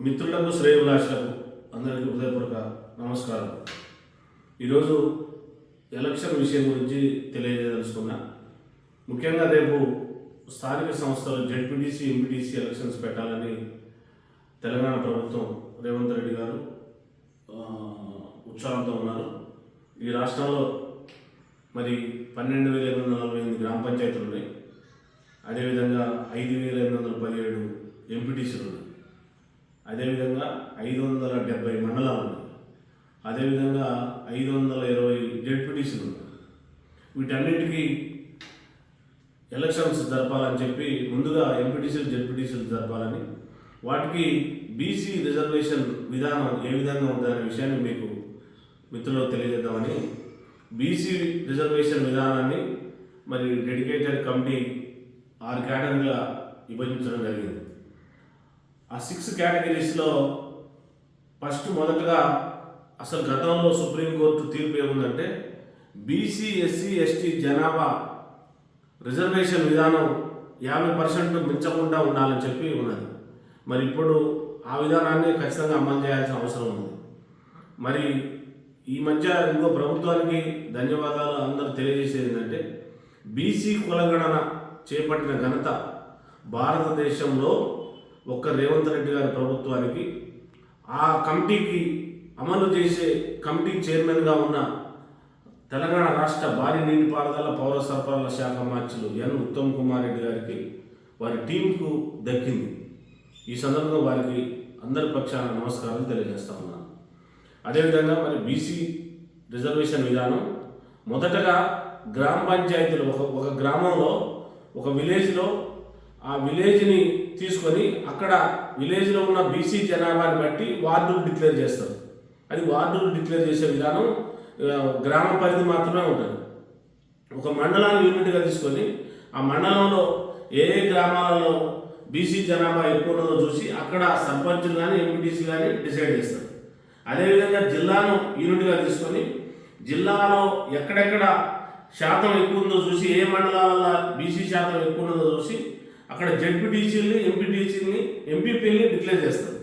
మిత్రులకు శ్రేయోభిలాషులకు అందరికీ హృదయపూర్వక నమస్కారం. ఈరోజు ఎలక్షన్ విషయం గురించి తెలియజేయదలుచుకున్నా. ముఖ్యంగా రేపు స్థానిక సంస్థలు జెడ్పీటీసీ ఎంపీటీసీ ఎలక్షన్స్ పెట్టాలని తెలంగాణ ప్రభుత్వం రేవంత్ రెడ్డి గారు ఉత్సాహంతో ఉన్నారు. ఈ రాష్ట్రంలో మరి 12,848 గ్రామ పంచాయతీలు ఉన్నాయి. అదేవిధంగా 5,817 ఎంపీటీసీలు ఉన్నాయి. అదేవిధంగా 570 మండలాలు ఉన్నాయి. అదేవిధంగా 520 జెడ్పీటీసీలు ఉన్నాయి. వీటన్నిటికీ ఎలక్షన్స్ జరపాలని చెప్పి ముందుగా ఎంపీటీసీలు జెడ్పీటీసీలు జరపాలని, వాటికి బీసీ రిజర్వేషన్ విధానం ఏ విధంగా ఉందనే విషయాన్ని మీకు మిత్రులకు తెలియజేద్దామని బీసీ రిజర్వేషన్ విధానాన్ని మరి డెడికేటెడ్ కమిటీ 6 కేటగిరీగా విభజించడం జరిగింది. ఆ 6 కేటగిరీస్లో మొదటగా అసలు గతంలో సుప్రీంకోర్టు తీర్పు ఏముందంటే బీసీ ఎస్సీ ఎస్టీ జనాభా రిజర్వేషన్ విధానం 50% మించకుండా ఉండాలని చెప్పి ఉన్నది. మరి ఇప్పుడు ఆ విధానాన్ని ఖచ్చితంగా అమలు చేయాల్సిన అవసరం ఉంది. మరి ఈ మధ్య ఇంకో ప్రభుత్వానికి ధన్యవాదాలు అందరూ తెలియజేసేది ఏంటంటే బీసీ కులగణన చేపట్టిన ఘనత భారతదేశంలో ఒక్క రేవంత్ రెడ్డి గారి ప్రభుత్వానికి, ఆ కమిటీకి అమలు చేసే కమిటీ చైర్మన్గా ఉన్న తెలంగాణ రాష్ట్ర భారీ నీటిపారుదల పౌర సరఫరాల శాఖ మార్చులు ఎన్ ఉత్తమ్ కుమార్ రెడ్డి గారికి, వారి టీంకు దక్కింది. ఈ సందర్భంగా వారికి అందరి పక్షాన నమస్కారాలు తెలియజేస్తా ఉన్నాను. అదేవిధంగా మరి బీసీ రిజర్వేషన్ విధానం మొదటగా గ్రామ పంచాయతీలు ఒక గ్రామంలో ఒక విలేజ్లో ఆ విలేజ్ని తీసుకొని అక్కడ విలేజ్లో ఉన్న బీసీ జనాభాని బట్టి వార్డులు డిక్లేర్ చేస్తారు. అది వార్డులు డిక్లేర్ చేసే విధానం గ్రామ పరిధి మాత్రమే ఉంటుంది. ఒక మండలాన్ని యూనిట్గా తీసుకొని ఆ మండలంలో ఏ గ్రామాలలో బీసీ జనాభా ఎక్కువ ఉన్నదో చూసి అక్కడ సర్పంచులు కానీ ఎంపీటీసీ కానీ డిసైడ్ చేస్తారు. అదేవిధంగా జిల్లాను యూనిట్గా తీసుకొని జిల్లాలో ఎక్కడెక్కడ శాతం ఎక్కువ ఉందో చూసి, ఏ మండలాలలో బీసీ శాతం ఎక్కువ ఉన్నదో చూసి అక్కడ జెడ్పీటీసీని ఎంపీటీసీని ఎంపీపీని డిక్లేర్ చేస్తారు.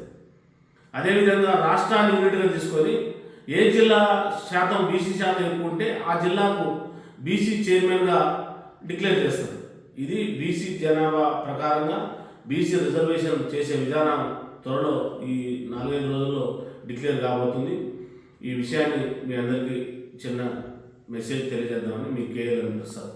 అదేవిధంగా రాష్ట్రాన్ని యూనిట్గా తీసుకొని ఏ జిల్లా శాతం బీసీ శాతం ఎక్కువ ఉంటే ఆ జిల్లాకు బీసీ చైర్మన్గా డిక్లేర్ చేస్తారు. ఇది బీసీ జనాభా ప్రకారంగా బీసీ రిజర్వేషన్ చేసే విధానం త్వరలో ఈ 4-5 రోజుల్లో డిక్లేర్ కాబోతుంది. ఈ విషయాన్ని మీ అందరికీ చిన్న మెసేజ్ తెలియజేద్దామని మీ కేఎల్ ప్రసాద్.